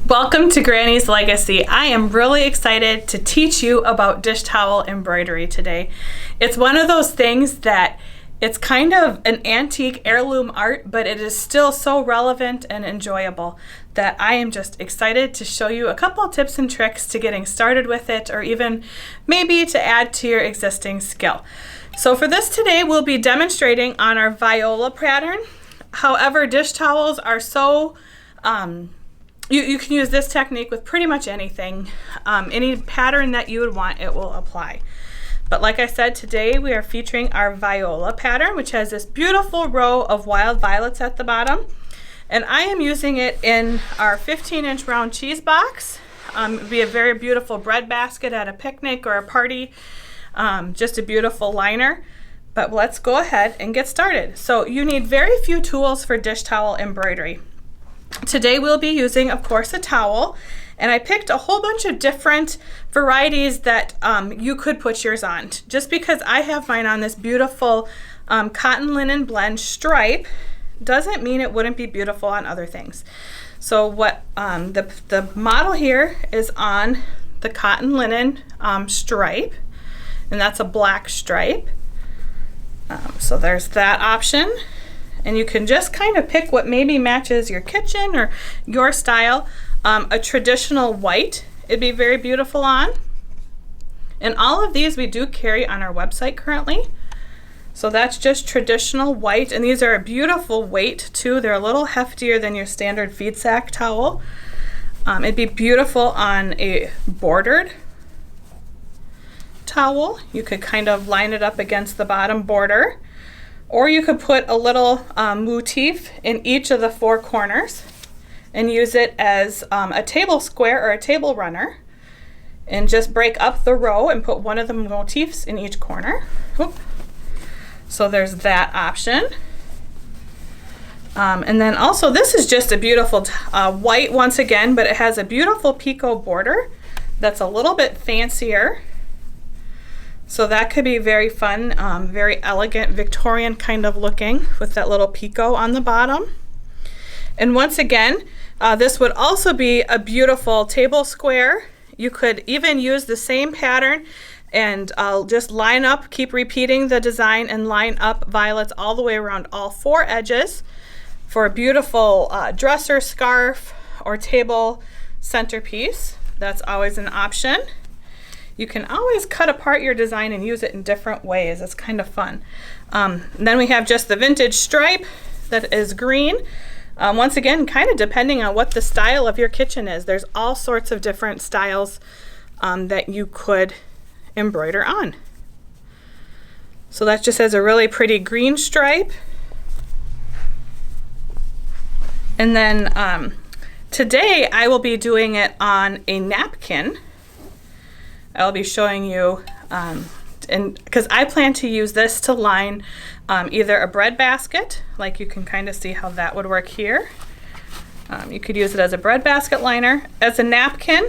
Welcome to Granny's Legacy. I am really excited to teach you about dish towel embroidery today. It's one of those things that it's kind of an antique heirloom art, but it is still so relevant and enjoyable that I am just excited to show you a couple tips and tricks to getting started with it, or even maybe to add to your existing skill. So for this today, we'll be demonstrating on our viola pattern. However, dish towels are so you can use this technique with pretty much anything. Any pattern that you would want, it will apply. But like I said, today we are featuring our viola pattern, which has this beautiful row of wild violets at the bottom. And I am using it in our 15-inch round cheese box. It would be a very beautiful bread basket at a picnic or a party. Just a beautiful liner. But let's go ahead and get started. So you need very few tools for dish towel embroidery. Today we'll be using, of course, a towel, and I picked a whole bunch of different varieties that you could put yours on. Just because I have mine on this beautiful cotton linen blend stripe doesn't mean it wouldn't be beautiful on other things. So what the model here is on the cotton linen stripe, and that's a black stripe. So there's that option. And you can just kind of pick what maybe matches your kitchen or your style. A traditional white, it'd be very beautiful on. And all of these we do carry on our website currently. So that's just traditional white, and these are a beautiful weight too. They're a little heftier than your standard feed sack towel. It'd be beautiful on a bordered towel. You could kind of line it up against the bottom border. Or you could put a little motif in each of the four corners and use it as a table square or a table runner, and just break up the row and put one of the motifs in each corner. Oop. So there's that option. And then also this is just a beautiful white once again, but it has a beautiful picot border that's a little bit fancier. So that could be very fun, very elegant, Victorian kind of looking with that little picot on the bottom. And once again, this would also be a beautiful table square. You could even use the same pattern and just line up, keep repeating the design and line up violets all the way around all four edges for a beautiful dresser, scarf, or table centerpiece. That's always an option. You can always cut apart your design and use it in different ways. It's kind of fun. Then we have just the vintage stripe that is green. Once again, kind of depending on what the style of your kitchen is. There's all sorts of different styles that you could embroider on. So that just has a really pretty green stripe. And then today I will be doing it on a napkin. I'll be showing you, and because I plan to use this to line either a bread basket, like you can kind of see how that would work here. You could use it as a bread basket liner. As a napkin,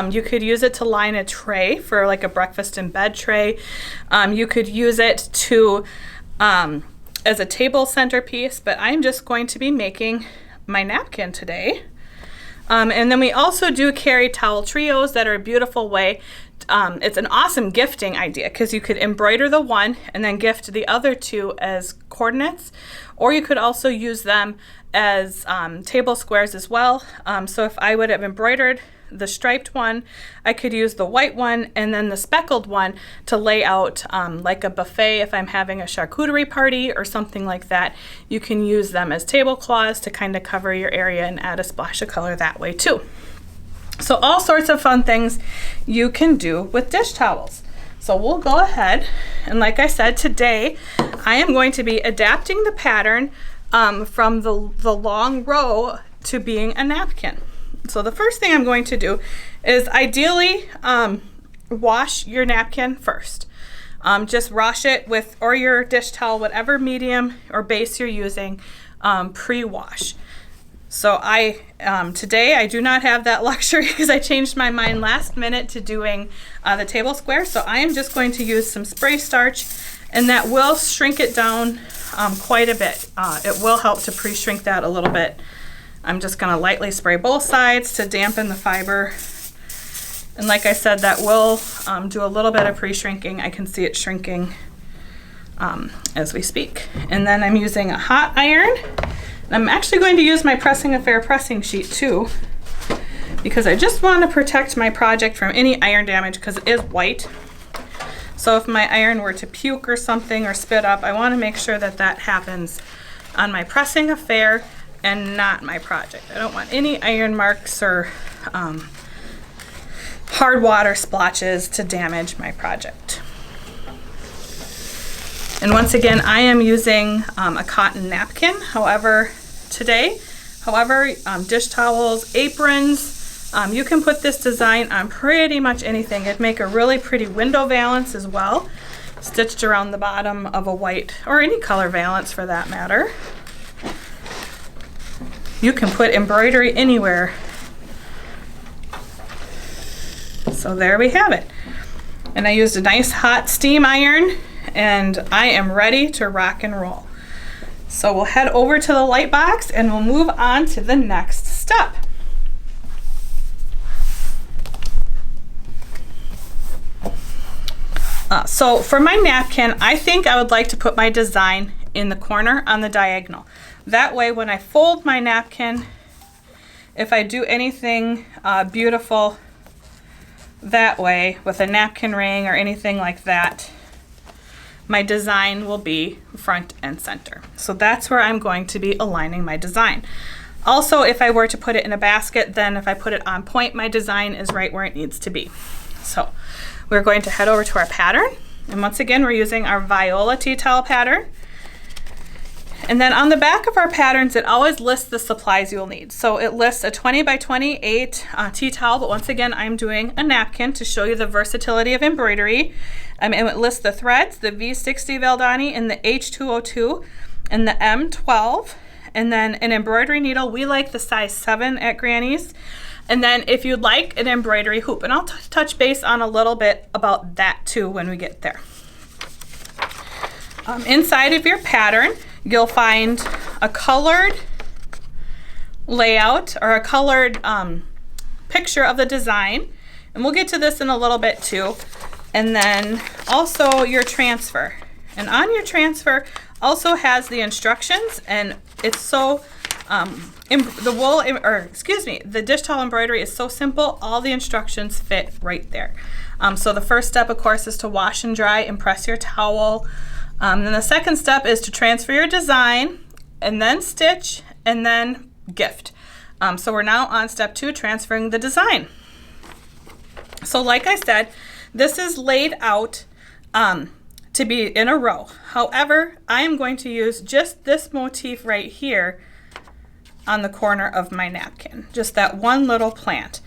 you could use it to line a tray for like a breakfast in bed tray. You could use it to as a table centerpiece, but I'm just going to be making my napkin today. And then we also do carry towel trios that are a beautiful way. It's an awesome gifting idea because you could embroider the one and then gift the other two as coordinates, or you could also use them as table squares as well. So if I would have embroidered the striped one, I could use the white one and then the speckled one to lay out like a buffet. If I'm having a charcuterie party or something like that, you can use them as tablecloths to kind of cover your area and add a splash of color that way too. So all sorts of fun things you can do with dish towels. So we'll go ahead, and like I said, today I am going to be adapting the pattern from the long row to being a napkin. So the first thing I'm going to do is ideally wash your napkin first. Just wash it with, or your dish towel, whatever medium or base you're using, pre-wash. So today I do not have that luxury because I changed my mind last minute to doing the table square. So I am just going to use some spray starch, and that will shrink it down quite a bit. It will help to pre-shrink that a little bit I'm just gonna lightly spray both sides to dampen the fiber. And like I said, that will do a little bit of pre-shrinking. I can see it shrinking as we speak. And then I'm using a hot iron. And I'm actually going to use my Pressing Affair pressing sheet too, because I just want to protect my project from any iron damage because it is white. So if my iron were to puke or something or spit up, I want to make sure that that happens on my Pressing Affair and not my project. I don't want any iron marks or hard water splotches to damage my project. And once again, I am using a cotton napkin, today. However, dish towels, aprons, you can put this design on pretty much anything. It'd make a really pretty window valance as well, stitched around the bottom of a white or any color valance for that matter. You can put embroidery anywhere. So there we have it. And I used a nice hot steam iron, and I am ready to rock and roll. So we'll head over to the light box and we'll move on to the next step. So for my napkin, I think I would like to put my design in the corner on the diagonal. That way when I fold my napkin, if I do anything beautiful that way with a napkin ring or anything like that, my design will be front and center. So that's where I'm going to be aligning my design. Also, if I were to put it in a basket, then if I put it on point, my design is right where it needs to be. So we're going to head over to our pattern. And once again, we're using our Viola tea towel pattern. And then on the back of our patterns, it always lists the supplies you'll need. So it lists a 20 by 28 tea towel, but once again, I'm doing a napkin to show you the versatility of embroidery. And it lists the threads, the V60 Valdani and the H202 and the M12. And then an embroidery needle, we like the size 7 at Granny's. And then if you'd like an embroidery hoop, and I'll touch base on a little bit about that too when we get there. Inside of your pattern, you'll find a colored layout or a colored picture of the design. And we'll get to this in a little bit too. And then also your transfer. And on your transfer also has the instructions, and it's so, the dish towel embroidery is so simple, all the instructions fit right there. So the first step, of course, is to wash and dry and press your towel. Then the second step is to transfer your design, and then stitch, and then gift. So we're now on step 2, transferring the design. So like I said, this is laid out to be in a row. However, I am going to use just this motif right here on the corner of my napkin, just that one little plant.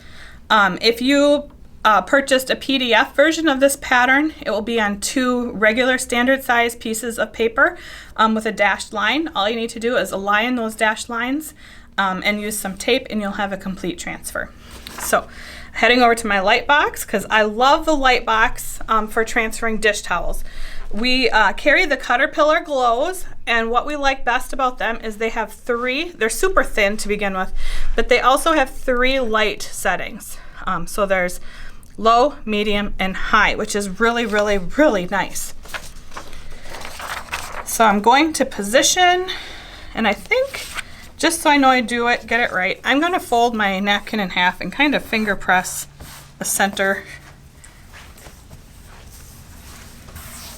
If you purchased a PDF version of this pattern, it will be on 2 regular standard size pieces of paper with a dashed line. All you need to do is align those dashed lines and use some tape, and you'll have a complete transfer. So heading over to my light box, because I love the light box for transferring dish towels. We carry the Caterpillar Glows, and what we like best about them is they have 3, they're super thin to begin with, but they also have 3 light settings. So there's low, medium, and high, which is really, really, really nice. So I'm going to position, and I think, just so I know I do it, get it right, I'm going to fold my napkin in half and kind of finger press the center.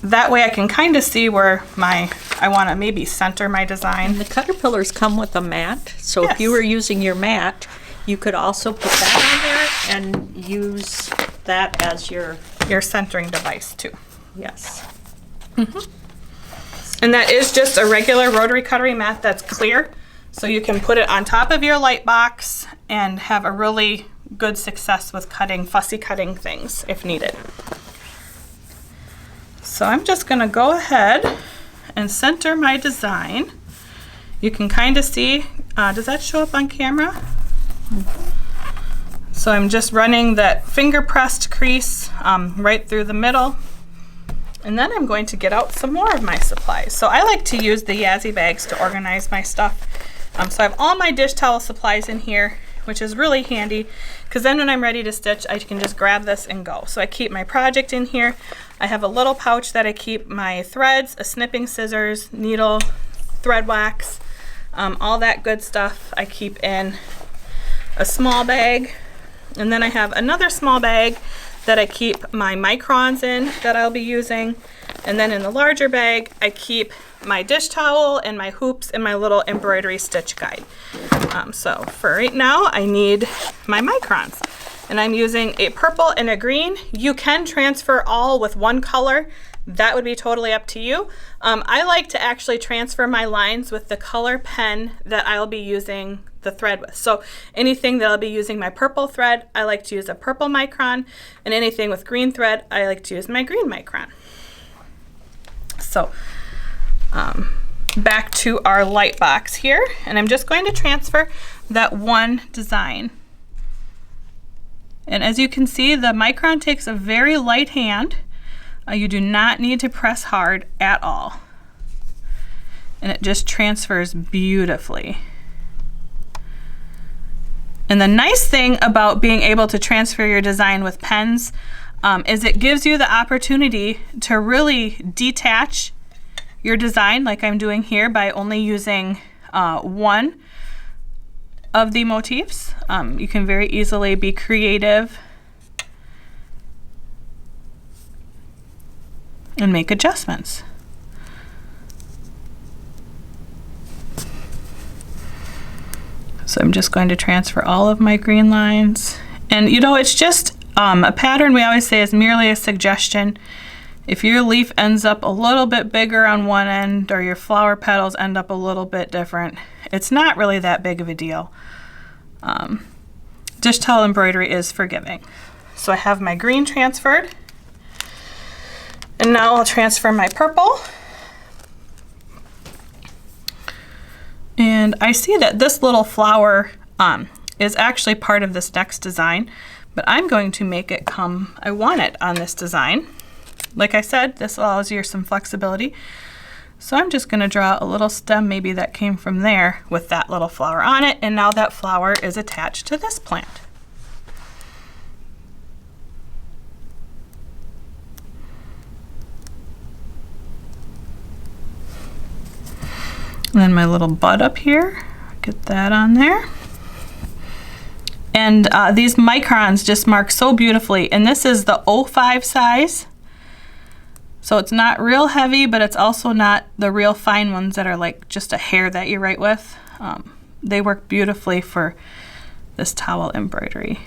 That way I can kind of see where I want to maybe center my design. And the Caterpillars come with a mat, so yes. If you were using your mat, you could also put that on there and use that as your centering device too. Yes. Mm-hmm. And that is just a regular rotary cutlery mat that's clear, so you can put it on top of your light box and have a really good success with fussy cutting things if needed. So I'm just going to go ahead and center my design. You can kind of see, does that show up on camera? Mm-hmm. So I'm just running that finger pressed crease right through the middle. And then I'm going to get out some more of my supplies. So I like to use the Yazzie bags to organize my stuff. So I have all my dish towel supplies in here, which is really handy because then when I'm ready to stitch, I can just grab this and go. So I keep my project in here. I have a little pouch that I keep my threads, a snipping scissors, needle, thread wax, all that good stuff I keep in a small bag. And then I have another small bag that I keep my microns in that I'll be using. And then in the larger bag, I keep my dish towel and my hoops and my little embroidery stitch guide. So for right now, I need my microns. And I'm using a purple and a green. You can transfer all with one color. That would be totally up to you. I like to actually transfer my lines with the color pen that I'll be using the thread with. So anything that I'll be using my purple thread, I like to use a purple micron, and anything with green thread, I like to use my green micron. So back to our light box here, and I'm just going to transfer that one design. And as you can see, the micron takes a very light hand. You do not need to press hard at all. And it just transfers beautifully. And the nice thing about being able to transfer your design with pens is it gives you the opportunity to really detach your design like I'm doing here by only using one of the motifs. You can very easily be creative and make adjustments. So I'm just going to transfer all of my green lines. And you know, it's just a pattern we always say is merely a suggestion. If your leaf ends up a little bit bigger on one end or your flower petals end up a little bit different, it's not really that big of a deal. Dishtowel embroidery is forgiving. So I have my green transferred. And now I'll transfer my purple. And I see that this little flower is actually part of this next design, but I'm going to make it come, I want it on this design. Like I said, this allows you some flexibility. So I'm just going to draw a little stem maybe that came from there with that little flower on it, and now that flower is attached to this plant. And then my little bud up here, get that on there. And these microns just mark so beautifully. And this is the 05 size. So it's not real heavy, but it's also not the real fine ones that are like just a hair that you write with. They work beautifully for this towel embroidery.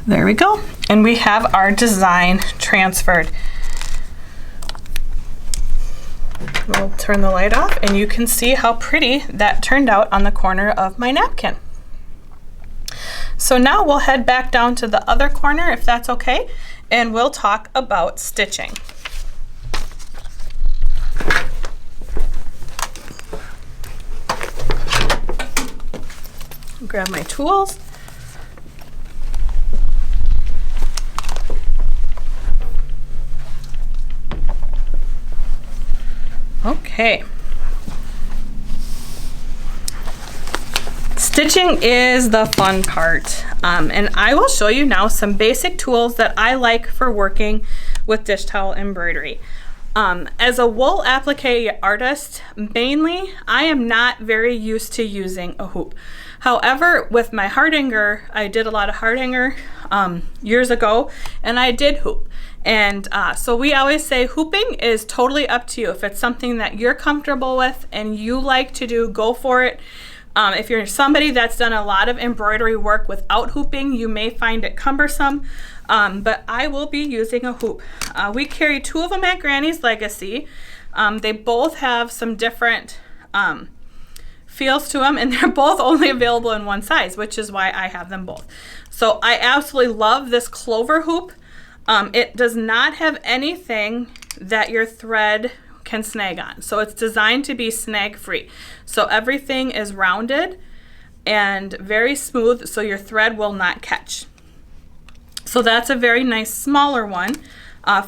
There we go. And we have our design transferred. We'll turn the light off and you can see how pretty that turned out on the corner of my napkin. So now we'll head back down to the other corner if that's okay, and we'll talk about stitching. Grab my tools. Okay. Stitching is the fun part, and I will show you now some basic tools that I like for working with dish towel embroidery. As a wool applique artist, mainly, I am not very used to using a hoop. However, with my hardanger, I did a lot of hardanger years ago, and I did hoop. And so we always say hooping is totally up to you. If it's something that you're comfortable with and you like to do, go for it. If you're somebody that's done a lot of embroidery work without hooping, you may find it cumbersome, but I will be using a hoop. We carry two of them at Granny's Legacy. They both have some different feels to them, and they're both only available in one size, which is why I have them both. So I absolutely love this clover hoop. It does not have anything that your thread can snag on. So it's designed to be snag free. So everything is rounded and very smooth, so your thread will not catch. So that's a very nice smaller one.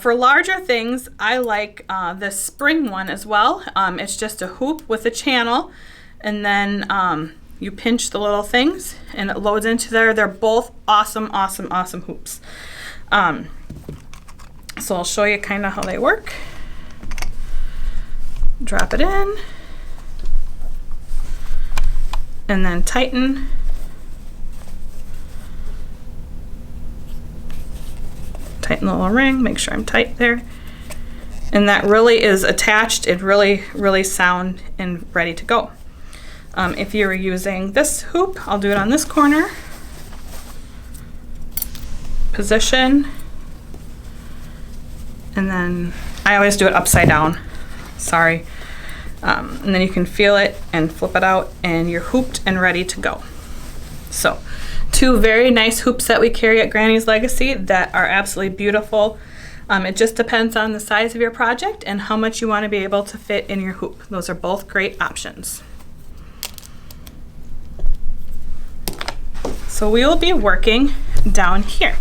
For larger things, I like this spring one as well. It's just a hoop with a channel, and then you pinch the little things and it loads into there. They're both awesome, awesome, awesome hoops. So I'll show you kind of how they work. Drop it in and then tighten. Tighten the little ring, make sure I'm tight there. And that really is attached. It's really, really sound and ready to go. If you're using this hoop, I'll do it on this corner. Position. And then I always do it upside down. Sorry. And then you can feel it and flip it out and you're hooped and ready to go. So, two very nice hoops that we carry at Granny's Legacy that are absolutely beautiful. It just depends on the size of your project and how much you want to be able to fit in your hoop. Those are both great options. So we will be working down here.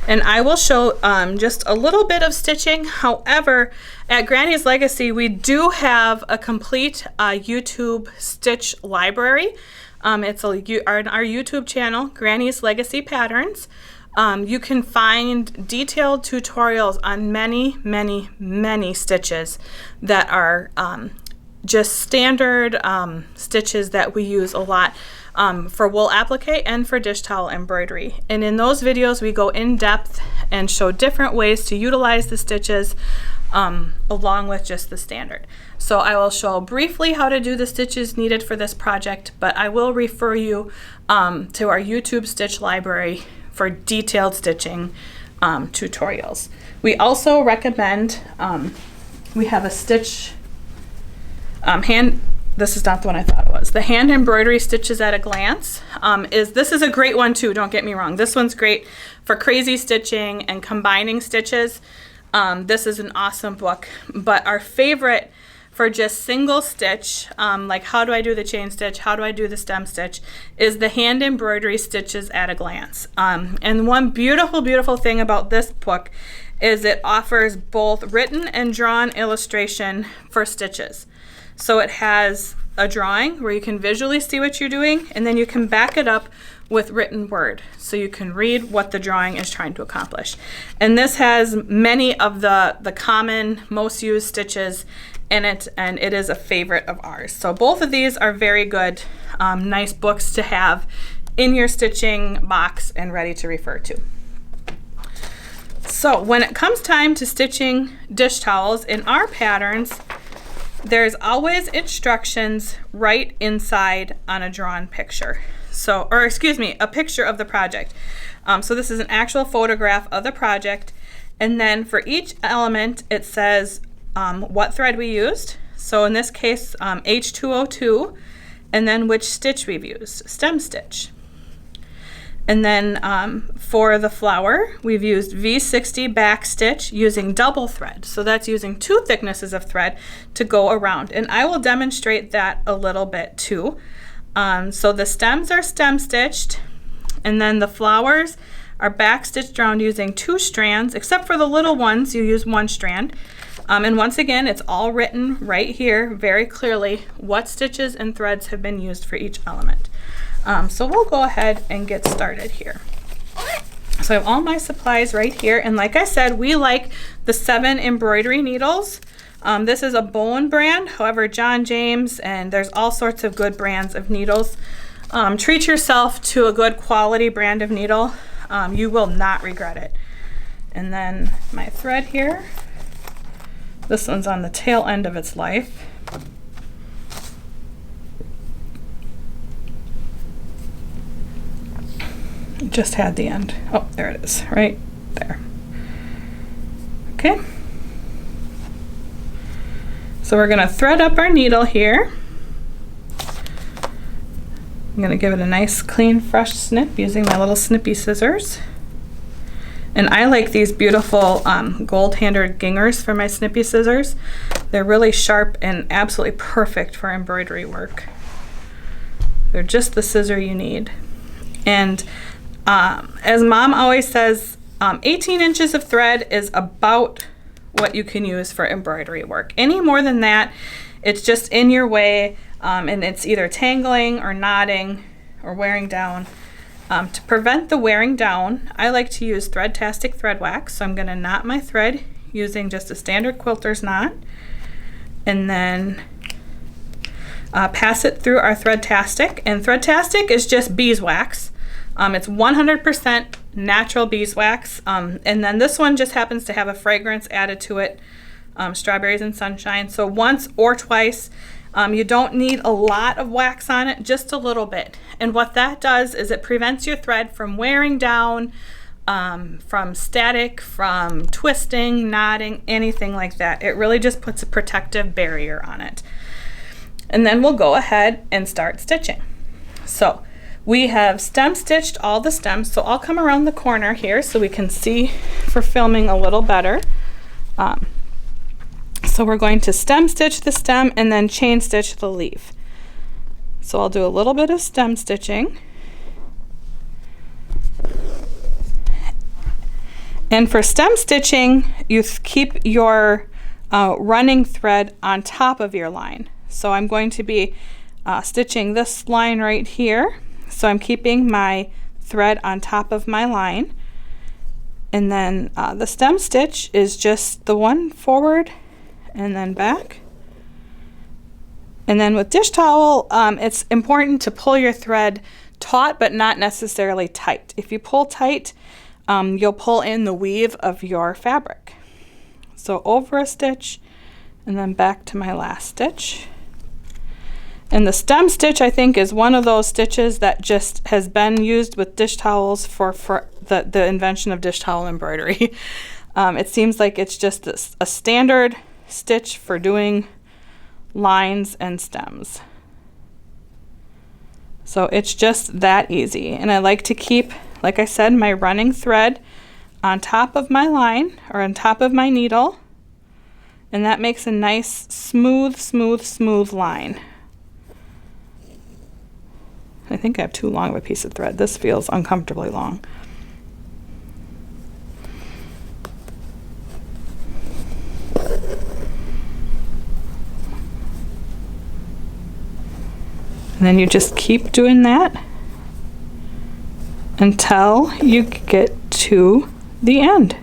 And I will show just a little bit of stitching. However, at Granny's Legacy, we do have a complete YouTube stitch library. It's on our YouTube channel, Granny's Legacy Patterns. You can find detailed tutorials on many, many, many stitches that are just standard stitches that we use a lot for wool applique and for dish towel embroidery. And in those videos, we go in depth and show different ways to utilize the stitches along with just the standard. So I will show briefly how to do the stitches needed for this project, but I will refer you to our YouTube stitch library for detailed stitching tutorials. We also recommend, we have a stitch this is not the one I thought it was. The hand embroidery stitches at a glance. This is a great one too, don't get me wrong. This one's great for crazy stitching and combining stitches. This is an awesome book, but our favorite for just single stitch, like how do I do the chain stitch, how do I do the stem stitch, is the hand embroidery stitches at a glance. And one beautiful, beautiful thing about this book is it offers both written and drawn illustration for stitches. So it has a drawing where you can visually see what you're doing, and then you can back it up with written word so you can read what the drawing is trying to accomplish. And this has many of the common, most used stitches in it, and it is a favorite of ours. So both of these are very good, nice books to have in your stitching box and ready to refer to. So when it comes time to stitching dish towels in our patterns, there's always instructions right inside on a drawn picture. So, or excuse me, a picture of the project. So this is an actual photograph of the project. And then for each element, it says what thread we used. So in this case, H202, and then which stitch we've used, stem stitch. And then for the flower, we've used V60 back stitch using double thread. So that's using 2 thicknesses of thread to go around. And I will demonstrate that a little bit too. So the stems are stem stitched, and then the flowers are back stitched around using 2 strands, except for the little ones, you use 1 strand. And once again, it's all written right here very clearly what stitches and threads have been used for each element. So we'll go ahead and get started here. So I have all my supplies right here, and like I said, we like the 7 embroidery needles. This is a Bowen brand, however, John James, and there's all sorts of good brands of needles. Treat yourself to a good quality brand of needle. You will not regret it. And then my thread here. This one's on the tail end of its life. Just had the end. Oh, there it is, right there. Okay. So we're gonna thread up our needle here. I'm gonna give it a nice, clean, fresh snip using my little snippy scissors. And I like these beautiful gold-handled gingers for my snippy scissors. They're really sharp and absolutely perfect for embroidery work. They're just the scissor you need. And as Mom always says, 18 inches of thread is about what you can use for embroidery work. Any more than that, it's just in your way, and it's either tangling or knotting or wearing down. To prevent the wearing down, I like to use Threadtastic thread wax. So I'm going to knot my thread using just a standard quilter's knot, and then pass it through our Threadtastic. And Threadtastic is just beeswax. It's 100% natural beeswax, and then this one just happens to have a fragrance added to it, strawberries and sunshine. So once or twice. You don't need a lot of wax on it, just a little bit. And what that does is it prevents your thread from wearing down, from static, from twisting, knotting, anything like that. It really just puts a protective barrier on it. And then we'll go ahead and start stitching. So we have stem stitched all the stems, so I'll come around the corner here so we can see for filming a little better. So we're going to stem stitch the stem and then chain stitch the leaf. So I'll do a little bit of stem stitching. And for stem stitching, you keep your running thread on top of your line. So I'm going to be stitching this line right here. So I'm keeping my thread on top of my line. And then the stem stitch is just the one forward and then back. And then with dish towel, it's important to pull your thread taut but not necessarily tight. If you pull tight, you'll pull in the weave of your fabric. So over a stitch and then back to my last stitch. And the stem stitch, I think, is one of those stitches that just has been used with dish towels for the invention of dish towel embroidery. It seems like it's just a standard stitch for doing lines and stems. So it's just that easy. And I like to keep, like I said, my running thread on top of my line or on top of my needle. And that makes a nice smooth, smooth, smooth line. I think I have too long of a piece of thread. This feels uncomfortably long. And then you just keep doing that until you get to the end.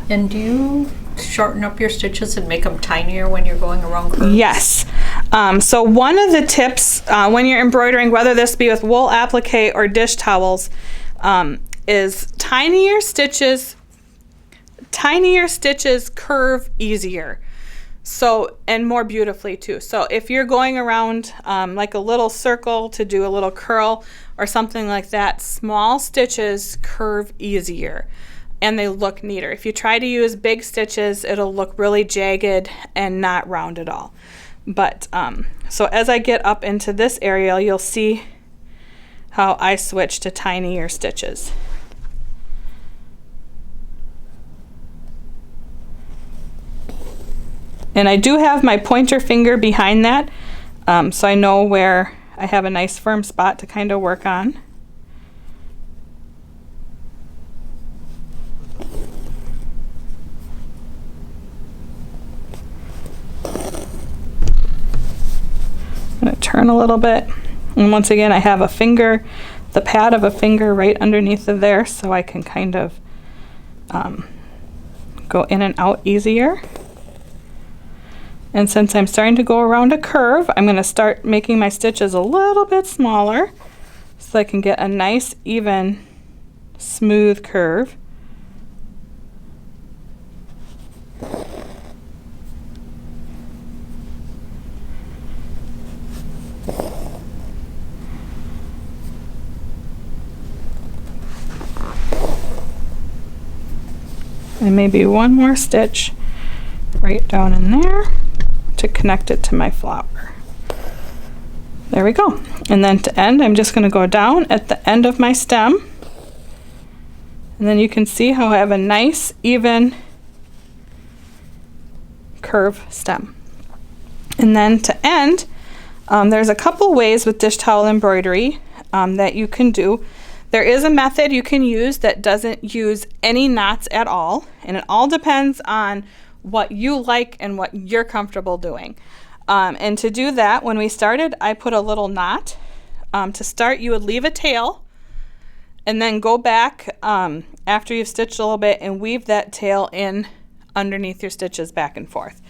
And do you shorten up your stitches and make them tinier when you're going around curves? Yes. So one of the tips when you're embroidering, whether this be with wool applique or dish towels, is tinier stitches curve easier. So, and more beautifully too. So if you're going around like a little circle to do a little curl or something like that, small stitches curve easier and they look neater. If you try to use big stitches, it'll look really jagged and not round at all. But so as I get up into this area, you'll see how I switch to tinier stitches. And I do have my pointer finger behind that, so I know where I have a nice firm spot to kind of work on. I'm going to turn a little bit, and once again I have a finger, the pad of a finger right underneath of there, so I can kind of go in and out easier. And since I'm starting to go around a curve, I'm going to start making my stitches a little bit smaller so I can get a nice, even, smooth curve. And maybe one more stitch right down in there to connect it to my flower. There we go. And then to end, I'm just going to go down at the end of my stem And then you can see how I have a nice, even curve stem. And then to end, there's a couple ways with dish towel embroidery that you can do. There is a method you can use that doesn't use any knots at all, and it all depends on what you like and what you're comfortable doing. And to do that, when we started, I put a little knot. To start, you would leave a tail and then go back after you've stitched a little bit and weave that tail in underneath your stitches back and forth.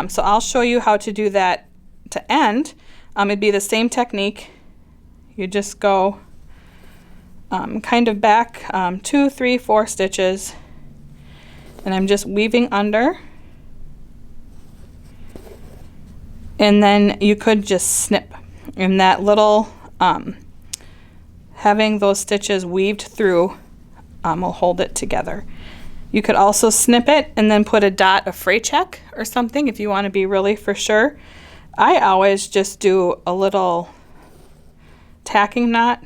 So I'll show you how to do that to end. It'd be the same technique. You just go kind of back 2, 3, 4 stitches, and I'm just weaving under. And then you could just snip, and that little having those stitches weaved through will hold it together. You could also snip it and then put a dot of fray check or something if you want to be really for sure. I always just do a little tacking knot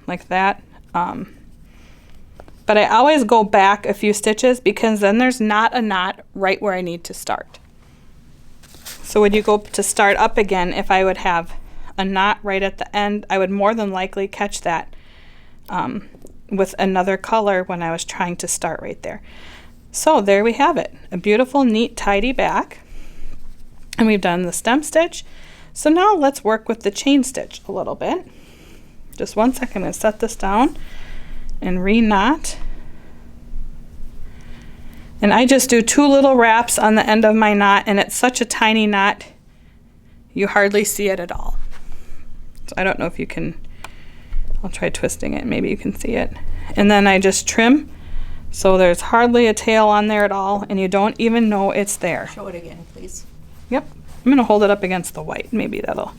like that. But I always go back a few stitches because then there's not a knot right where I need to start. So when you go to start up again, if I would have a knot right at the end, I would more than likely catch that with another color when I was trying to start right there. So there we have it, a beautiful, neat, tidy back. And we've done the stem stitch. So now let's work with the chain stitch a little bit. Just one second, I'm going to set this down and re-knot. And I just do 2 little wraps on the end of my knot, and it's such a tiny knot, you hardly see it at all. So I don't know if you can, I'll try twisting it, maybe you can see it. And then I just trim, so there's hardly a tail on there at all, and you don't even know it's there. Show it again, please. Yep, I'm going to hold it up against the white, maybe that'll.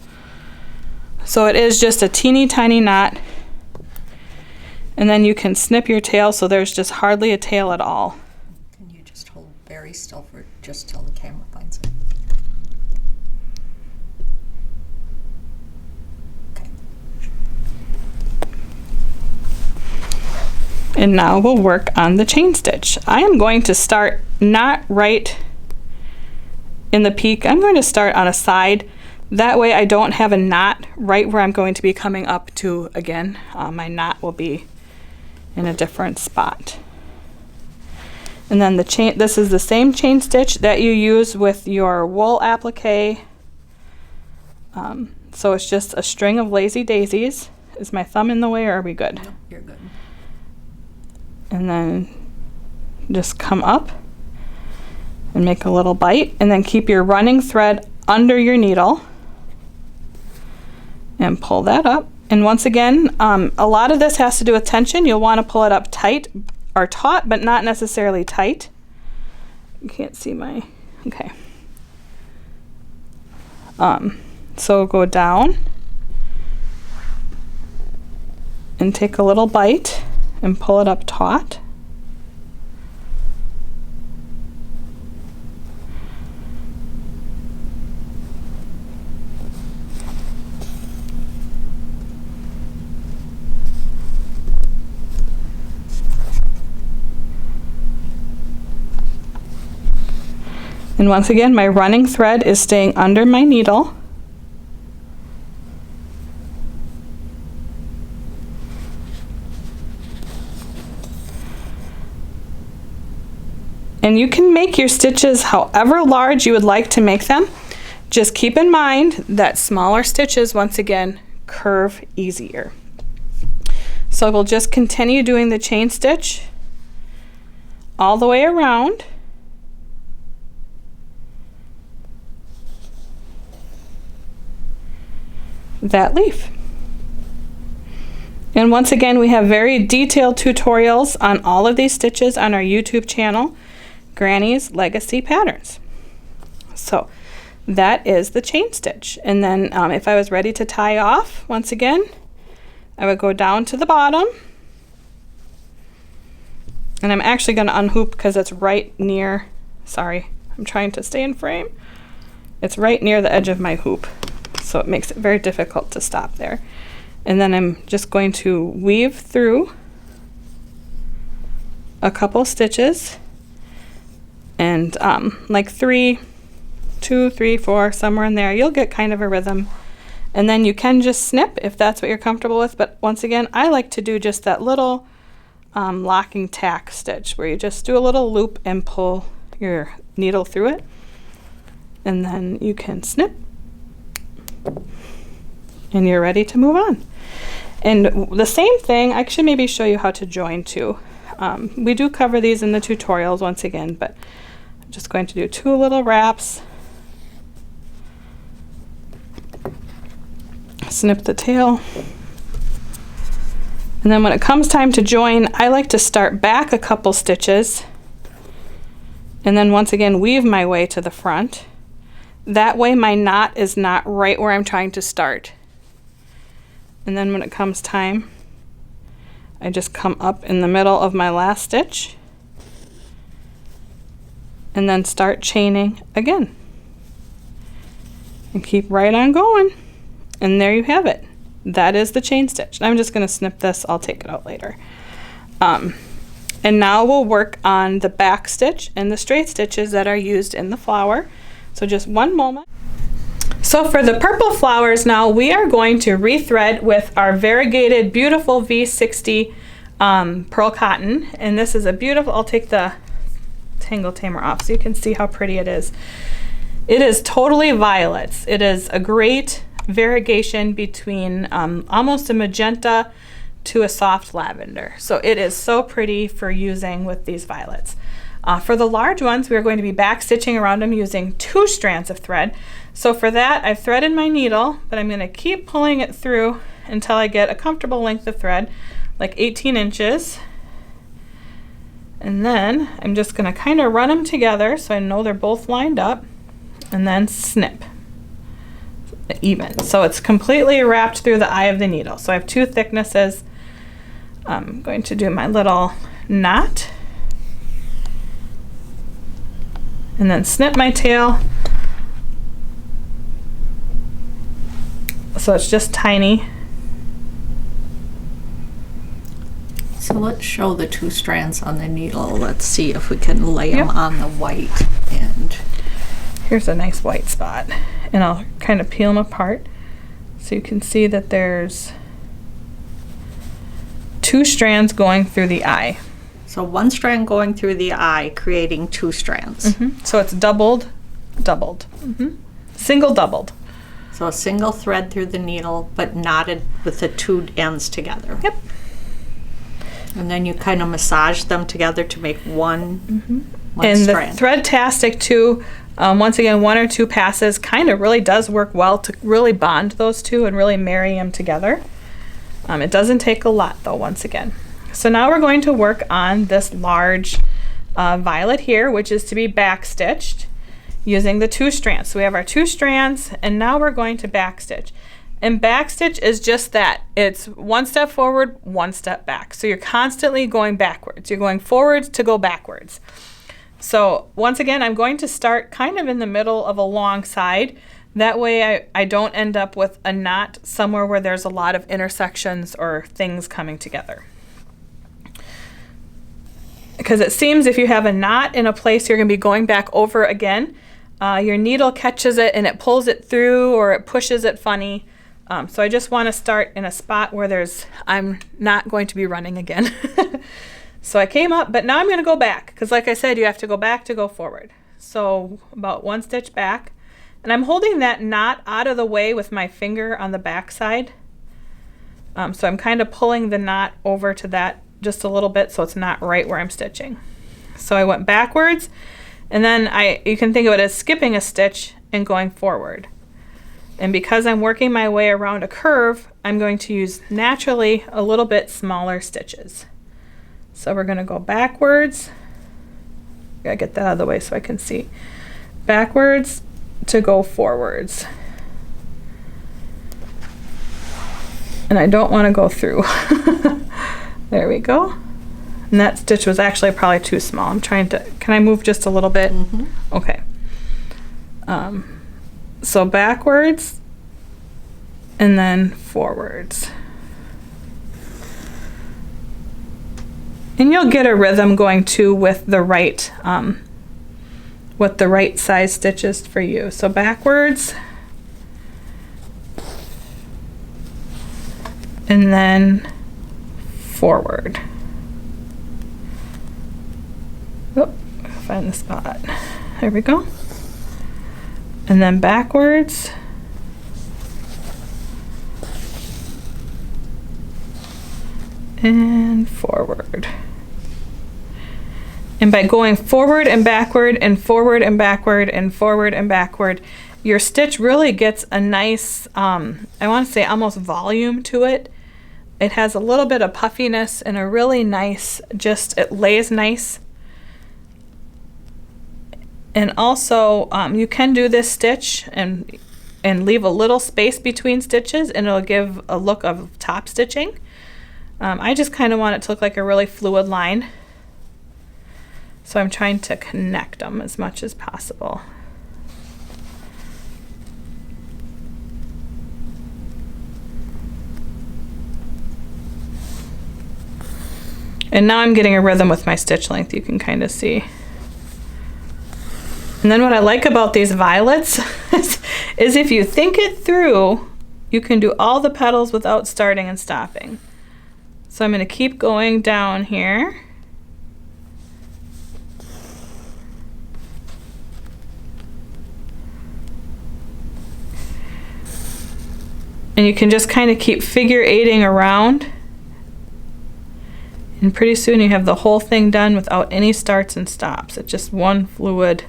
So it is just a teeny tiny knot, and then you can snip your tail so there's just hardly a tail at all. Can you just hold very still for just till the camera finds it? Okay. And now we'll work on the chain stitch. I am going to start not right in the peak. I'm going to start on a side. That way I don't have a knot right where I'm going to be coming up to again. My knot will be in a different spot. And then the chain, this is the same chain stitch that you use with your wool applique. So it's just a string of lazy daisies. Is my thumb in the way or are we good? Nope, you're good. And then just come up and make a little bite, and then keep your running thread under your needle and pull that up. And once again, a lot of this has to do with tension. You'll want to pull it up tight or taut, but not necessarily tight. You can't see my, okay. So go down and take a little bite and pull it up taut. And once again, my running thread is staying under my needle. And you can make your stitches however large you would like to make them. Just keep in mind that smaller stitches, once again, curve easier. So we'll just continue doing the chain stitch all the way around. That leaf. And once again, we have very detailed tutorials on all of these stitches on our YouTube channel, Granny's Legacy Patterns. So that is the chain stitch. And then if I was ready to tie off, once again, I would go down to the bottom. And I'm actually going to unhoop because it's right near, sorry, I'm trying to stay in frame. It's right near the edge of my hoop. So it makes it very difficult to stop there. And then I'm just going to weave through a couple stitches and like 3, 2, 3, 4, somewhere in there, you'll get kind of a rhythm. And then you can just snip if that's what you're comfortable with. But once again, I like to do just that little locking tack stitch where you just do a little loop and pull your needle through it. And then you can snip and you're ready to move on. And the same thing, I should maybe show you how to join too. We do cover these in the tutorials once again, but I'm just going to do 2 little wraps. Snip the tail. And then when it comes time to join, I like to start back a couple stitches and then once again weave my way to the front. That way my knot is not right where I'm trying to start. And then when it comes time, I just come up in the middle of my last stitch and then start chaining again. And keep right on going. And there you have it. That is the chain stitch. I'm just going to snip this. I'll take it out later. And now we'll work on the back stitch and the straight stitches that are used in the flower. So just one moment. So for the purple flowers now, we are going to rethread with our variegated beautiful V60 pearl cotton. And this is a beautiful, I'll take the tangle tamer off so you can see how pretty it is. It is totally violets. It is a great variegation between almost a magenta to a soft lavender. So it is so pretty for using with these violets. For the large ones, we're going to be back stitching around them using 2 strands of thread. So for that, I've threaded my needle, but I'm going to keep pulling it through until I get a comfortable length of thread, like 18 inches. And then I'm just going to kind of run them together so I know they're both lined up, and then snip. Even. So it's completely wrapped through the eye of the needle. So I have 2 thicknesses. I'm going to do my little knot and then snip my tail. So it's just tiny. So let's show the 2 strands on the needle. Let's see if we can lay them on the white end. Here's a nice white spot. And I'll kind of peel them apart so you can see that there's 2 strands going through the eye. So 1 strand going through the eye, creating 2 strands. So it's doubled, single doubled. So a single thread through the needle, but knotted with the 2 ends together. Yep. And then you kind of massage them together to make one and strand. The Thread-tastic too, once again, 1 or 2 passes kind of really does work well to really bond those 2 and really marry them together. It doesn't take a lot though, once again. So now we're going to work on this large violet here, which is to be back stitched using the 2 strands. So we have our 2 strands, and now we're going to back stitch. And back stitch is just that. It's 1 step forward, 1 step back. So you're constantly going backwards. You're going forwards to go backwards. So once again, I'm going to start kind of in the middle of a long side. That way I don't end up with a knot somewhere where there's a lot of intersections or things coming together. Because it seems if you have a knot in a place you're going to be going back over again, your needle catches it and it pulls it through or it pushes it funny. So I just want to start in a spot where I'm not going to be running again. So I came up, but now I'm going to go back because like I said, you have to go back to go forward. So about 1 stitch back, and I'm holding that knot out of the way with my finger on the back side. So I'm kind of pulling the knot over to that just a little bit so it's not right where I'm stitching. So I went backwards, and then you can think of it as skipping a stitch and going forward. And because I'm working my way around a curve, I'm going to use naturally a little bit smaller stitches. So we're going to go backwards. Gotta get that out of the way so I can see. Backwards to go forwards. And I don't want to go through. There we go. And that stitch was actually probably too small. I'm trying to, can I move just a little bit? Okay. So backwards and then forwards. And you'll get a rhythm going too with the right size stitches for you. So backwards, and then forward. Oh, find the spot. There we go. And then backwards. And forward. And by going forward and backward and forward and backward and forward and backward, your stitch really gets a nice, I want to say almost volume to it. It has a little bit of puffiness and a really nice, it lays nice. And also, you can do this stitch and leave a little space between stitches, and it'll give a look of top stitching. I just kind of want it to look like a really fluid line. So I'm trying to connect them as much as possible. And now I'm getting a rhythm with my stitch length, you can kind of see. And then what I like about these violets is if you think it through, you can do all the petals without starting and stopping. So I'm going to keep going down here. And you can just kind of keep figure eighting around. And pretty soon you have the whole thing done without any starts and stops. It's just one fluid.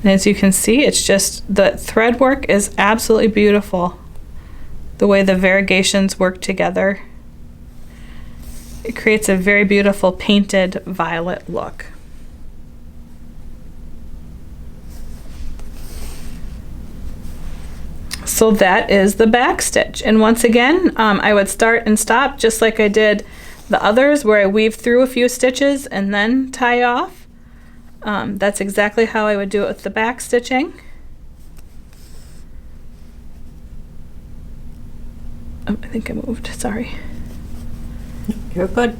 And as you can see, it's just, the thread work is absolutely beautiful. The way the variegations work together. It creates a very beautiful painted violet look. So that is the back stitch. And once again, I would start and stop just like I did the others, where I weave through a few stitches and then tie off. That's exactly how I would do it with the back stitching. Oh, I think I moved, sorry. You're good.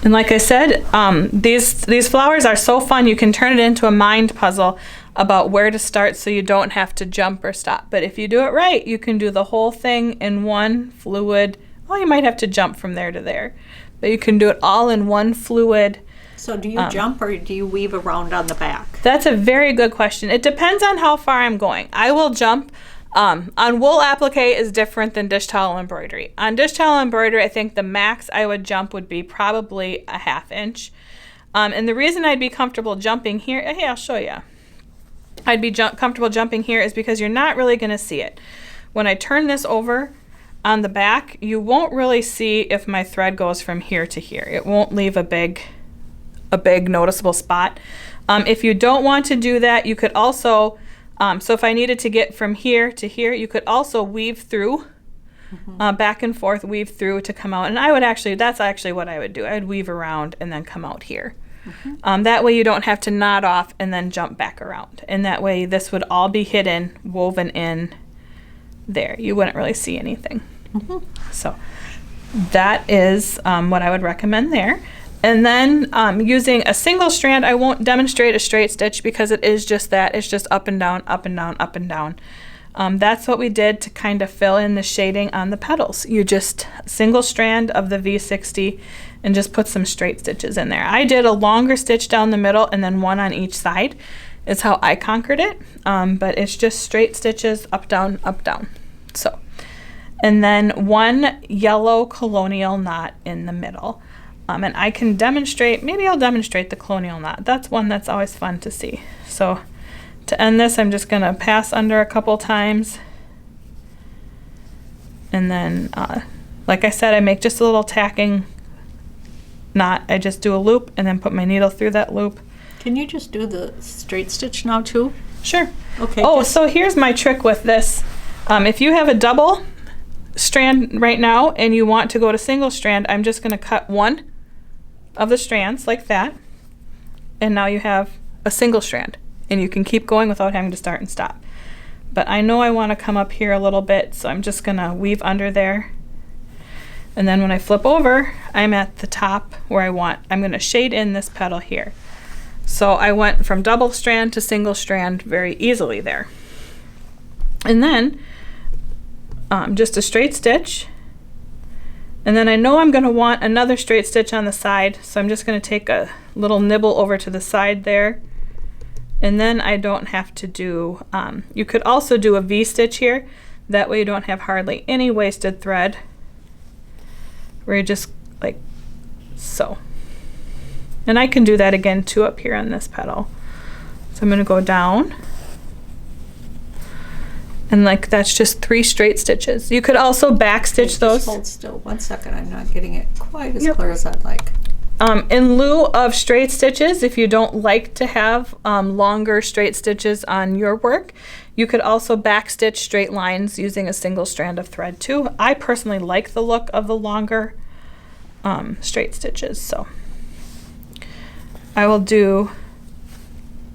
And like I said, these flowers are so fun. You can turn it into a mind puzzle about where to start so you don't have to jump or stop. But if you do it right, you can do the whole thing in one fluid. Well, you might have to jump from there to there, but you can do it all in one fluid. So do you jump or do you weave around on the back? That's a very good question. It depends on how far I'm going. I will jump. On wool applique is different than dish towel embroidery. On dish towel embroidery, I think the max I would jump would be probably a 1/2 inch. And the reason I'd be comfortable jumping here, hey, I'll show you. I'd be comfortable jumping here is because you're not really going to see it. When I turn this over on the back, you won't really see if my thread goes from here to here. It won't leave a big noticeable spot. If you don't want to do that, you could also, so if I needed to get from here to here, you could also weave through, back and forth, weave through to come out. And I would actually, that's actually what I would do. I would weave around and then come out here. That way you don't have to knot off and then jump back around. And that way this would all be hidden, woven in there. You wouldn't really see anything. So that is what I would recommend there. And then using a single strand, I won't demonstrate a straight stitch because it is just that. It's just up and down, up and down, up and down. That's what we did to kind of fill in the shading on the petals. You just single strand of the V60 and just put some straight stitches in there. I did a longer stitch down the middle and then one on each side is how I conquered it. But it's just straight stitches, up, down, up, down. So, and then one yellow colonial knot in the middle. And I can demonstrate, maybe I'll demonstrate the colonial knot. That's one that's always fun to see. So to end this, I'm just gonna pass under a couple times. And then, like I said, I make just a little tacking knot. I just do a loop and then put my needle through that loop. Can you just do the straight stitch now too? Sure. Okay. Oh, so here's my trick with this. If you have a double strand right now and you want to go to single strand, I'm just going to cut one of the strands like that, and now you have a single strand, and you can keep going without having to start and stop. But I know I want to come up here a little bit, so I'm just going to weave under there, and then when I flip over, I'm at the top where I'm going to shade in this petal here. So I went from double strand to single strand very easily there. And then just a straight stitch, and then I know I'm going to want another straight stitch on the side, so I'm just going to take a little nibble over to the side there, and then I don't have to do, you could also do a V-stitch here, that way you don't have hardly any wasted thread, where you just like so. And I can do that again too up here on this petal. So I'm going to go down, and like that's just 3 straight stitches. You could also back stitch those. Just hold still 1 second. I'm not getting it quite as clear as I'd like. In lieu of straight stitches, if you don't like to have longer straight stitches on your work, you could also back stitch straight lines using a single strand of thread too. I personally like the look of the longer straight stitches, so I will do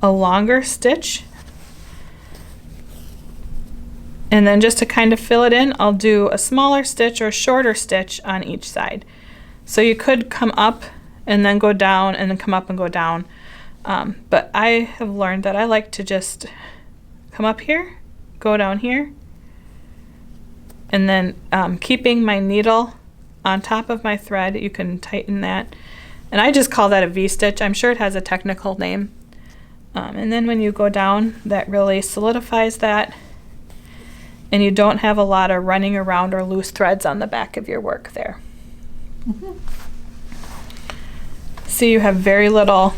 a longer stitch, and then just to kind of fill it in, I'll do a smaller stitch or a shorter stitch on each side. So you could come up and then go down and then come up and go down, but I have learned that I like to just come up here, go down here, and then keeping my needle on top of my thread, you can tighten that. And I just call that a V-stitch. I'm sure it has a technical name. And then when you go down, that really solidifies that, and you don't have a lot of running around or loose threads on the back of your work there. See, you have very little,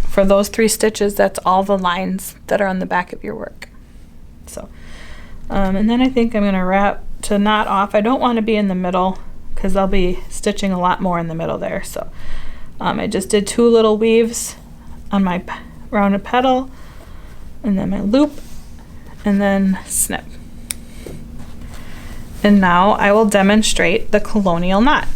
for those 3 stitches, that's all the lines that are on the back of your work. So, and then I think I'm going to wrap to knot off. I don't want to be in the middle because I'll be stitching a lot more in the middle there. So I just did 2 little weaves on my rounded petal, and then my loop, and then snip. And now I will demonstrate the colonial knot.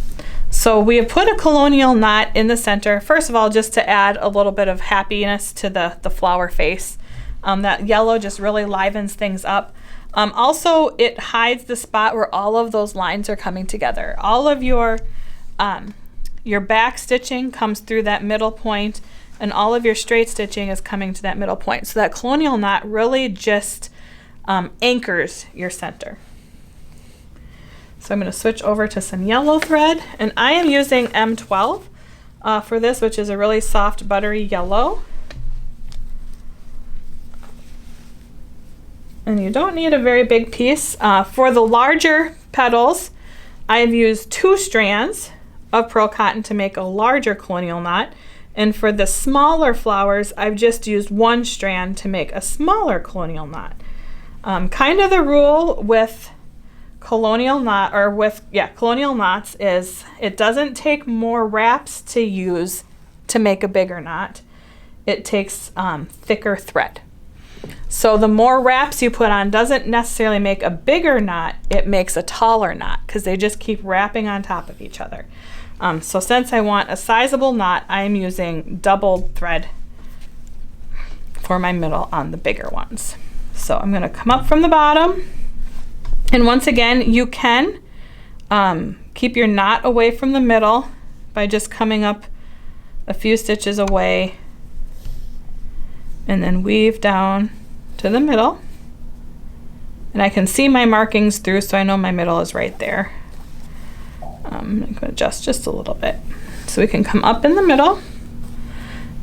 So we have put a colonial knot in the center, first of all, just to add a little bit of happiness to the flower face. That yellow just really livens things up. Also, it hides the spot where all of those lines are coming together. All of your back stitching comes through that middle point, and all of your straight stitching is coming to that middle point. So that colonial knot really just anchors your center. So I'm going to switch over to some yellow thread, and I am using M12 for this, which is a really soft buttery yellow. And you don't need a very big piece. For the larger petals, I have used 2 strands of pearl cotton to make a larger colonial knot. And for the smaller flowers, I've just used 1 strand to make a smaller colonial knot. Kind of the rule with colonial knot, or with, colonial knots is it doesn't take more wraps to use to make a bigger knot. It takes thicker thread. So the more wraps you put on doesn't necessarily make a bigger knot, it makes a taller knot because they just keep wrapping on top of each other. So since I want a sizable knot, I'm using double thread for my middle on the bigger ones. So I'm going to come up from the bottom, and once again you can keep your knot away from the middle by just coming up a few stitches away and then weave down to the middle. And I can see my markings through, so I know my middle is right there. I'm going to adjust just a little bit so we can come up in the middle.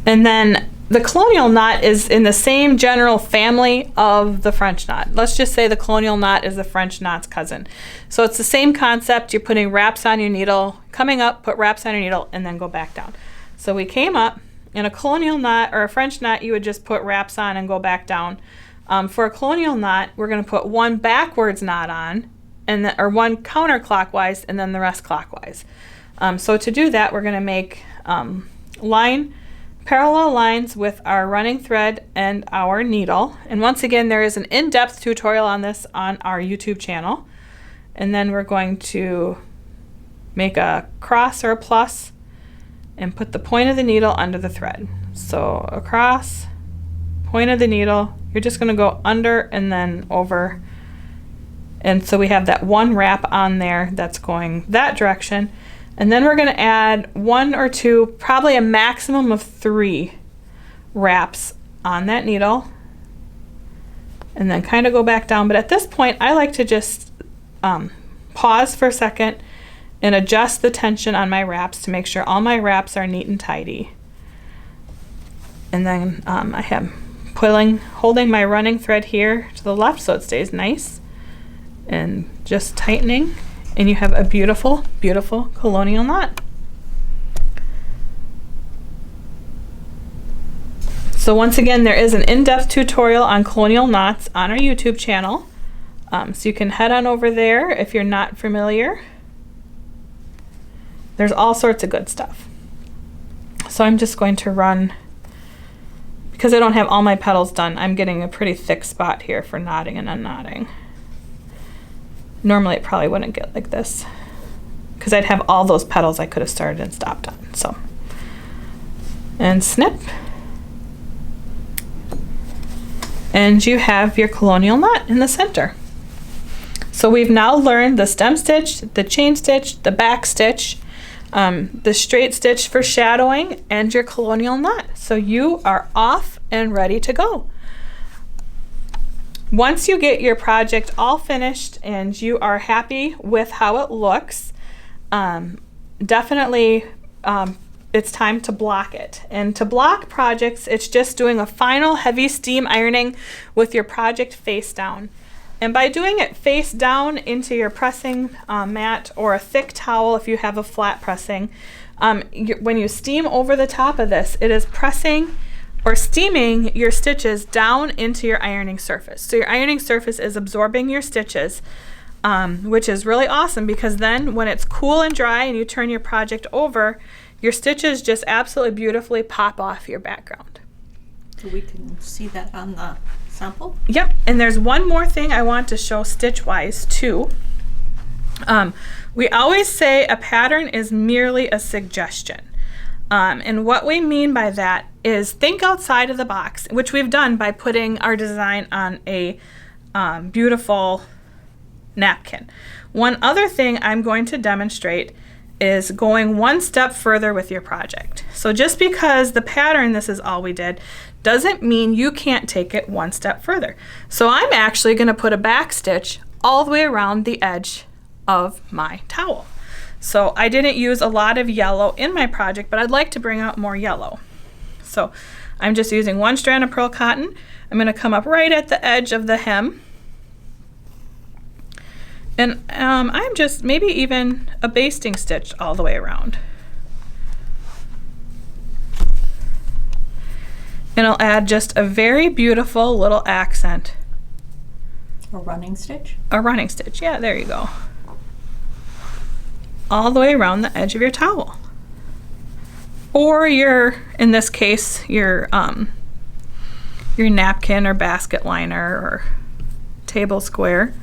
And then the colonial knot is in the same general family of the French knot. Let's just say the colonial knot is the French knot's cousin. So it's the same concept. You're putting wraps on your needle, coming up, put wraps on your needle, and then go back down. So we came up. In a colonial knot or a French knot, you would just put wraps on and go back down. For a colonial knot, we're going to put 1 backwards knot on, and or 1 counterclockwise, and then the rest clockwise. So to do that, we're going to make parallel lines with our running thread and our needle. And once again, there is an in-depth tutorial on this on our YouTube channel. and then we're going to make a cross or a plus and put the point of the needle under the thread. So across, point of the needle, you're just going to go under and then over. And so we have that one wrap on there that's going that direction. And then we're going to add 1 or 2, probably a maximum of 3 wraps on that needle. And then kind of go back down. But at this point, I like to just pause for a second and adjust the tension on my wraps to make sure all my wraps are neat and tidy. And then I am holding my running thread here to the left so it stays nice, and just tightening, and you have a beautiful, beautiful colonial knot. So once again, there is an in-depth tutorial on colonial knots on our YouTube channel. So you can head on over there if you're not familiar. There's all sorts of good stuff. So I'm just going to run, because I don't have all my petals done, I'm getting a pretty thick spot here for knotting and unknotting. Normally it probably wouldn't get like this, because I'd have all those petals I could have started and stopped on. So, and snip. And you have your colonial knot in the center. So we've now learned the stem stitch, the chain stitch, the back stitch, the straight stitch for shadowing, and your colonial knot. So you are off and ready to go. Once you get your project all finished and you are happy with how it looks, definitely it's time to block it. And to block projects, it's just doing a final heavy steam ironing with your project face down. And by doing it face down into your pressing mat or a thick towel if you have a flat pressing, when you steam over the top of this, it is pressing or steaming your stitches down into your ironing surface. So your ironing surface is absorbing your stitches, which is really awesome, because then when it's cool and dry and you turn your project over, your stitches just absolutely beautifully pop off your background. So we can see that on the sample? Yep, and there's one more thing I want to show stitch-wise too. We always say a pattern is merely a suggestion. And what we mean by that is think outside of the box, which we've done by putting our design on a beautiful napkin. One other thing I'm going to demonstrate is going one step further with your project. So just because the pattern, this is all we did, doesn't mean you can't take it one step further. So I'm actually going to put a back stitch all the way around the edge of my towel. So I didn't use a lot of yellow in my project, but I'd like to bring out more yellow. So I'm just using one strand of pearl cotton. I'm going to come up right at the edge of the hem. And I'm just maybe even a basting stitch all the way around. And I'll add just a very beautiful little accent. A running stitch? A running stitch, yeah, there you go. All the way around the edge of your towel. Or your, in this case, your napkin or basket liner or table square.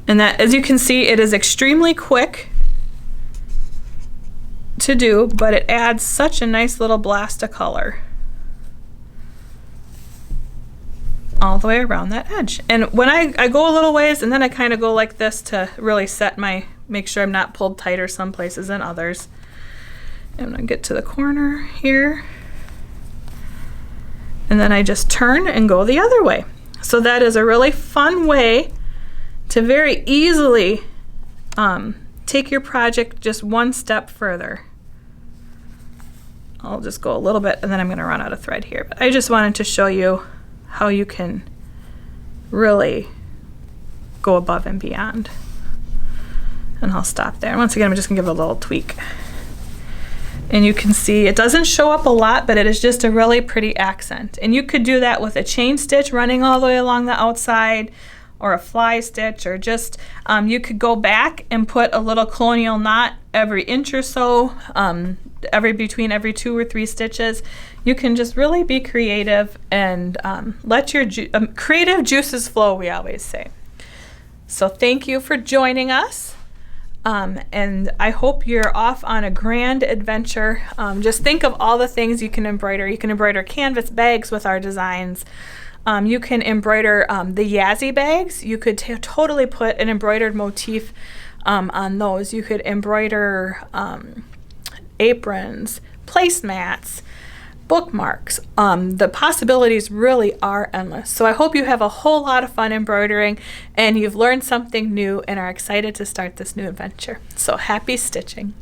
And that, as you can see, it is extremely quick to do, but it adds such a nice little blast of color all the way around that edge. And when I go a little ways, and then I kind of go like this to really set make sure I'm not pulled tighter some places than others. I'm gonna get to the corner here. And then I just turn and go the other way. So that is a really fun way to very easily take your project just one step further. I'll just go a little bit and then I'm going to run out of thread here. But I just wanted to show you how you can really go above and beyond. And I'll stop there. Once again, I'm just going to give it a little tweak. And you can see it doesn't show up a lot, but it is just a really pretty accent. And you could do that with a chain stitch running all the way along the outside, or a fly stitch, or just you could go back and put a little colonial knot every inch or so, between every 2 or 3 stitches. You can just really be creative and let your creative juices flow, we always say. So thank you for joining us. And I hope you're off on a grand adventure. Just think of all the things you can embroider. You can embroider canvas bags with our designs. You can embroider the Yazzie bags. You could totally put an embroidered motif on those. You could embroider aprons, placemats, bookmarks. The possibilities really are endless. So I hope you have a whole lot of fun embroidering and you've learned something new and are excited to start this new adventure. So happy stitching.